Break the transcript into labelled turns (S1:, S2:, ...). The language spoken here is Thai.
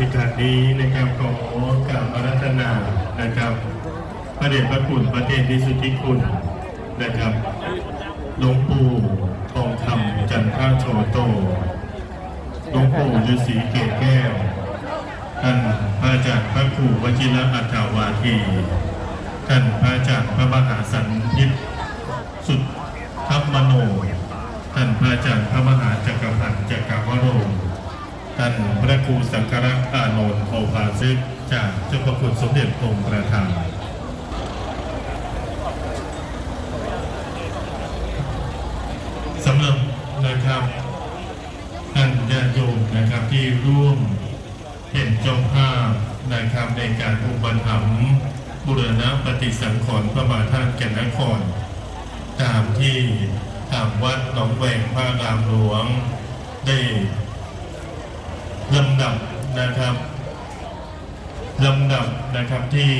S1: โอกาสนี้นะครับขอกราบอาราธนานะครับพระเดชพระคุณพระเทพวิสุทธิคุณนะครับหลวงปู่ทองคำจันทโชโตหลวงปู่ฤาษีเกศแก้วท่านพระอาจารย์พระครูวชิระอัฏฐาวาทีท่านพระอาจารย์พระมหาสันยิตสุดทัพมโนท่านพระอาจารย์พระมหาจักรพันธ์จักรวโรท่านพระครูสังฆรักษ์อานนท์โอภาสิทธิ์จากเจ้าพระคุณสมเด็จพระองค์ประธานสำหรับนะครับท่านญาติโยมนะครับที่ร่วมเป็นเจ้าภาพนะครับในการอุปถัมภ์บูรณะปฏิสังขรณ์พระบาทท่านแก่นนครตามที่ทางวัดหนองแวงพระรามหลวงได้ลำดับนะครับที่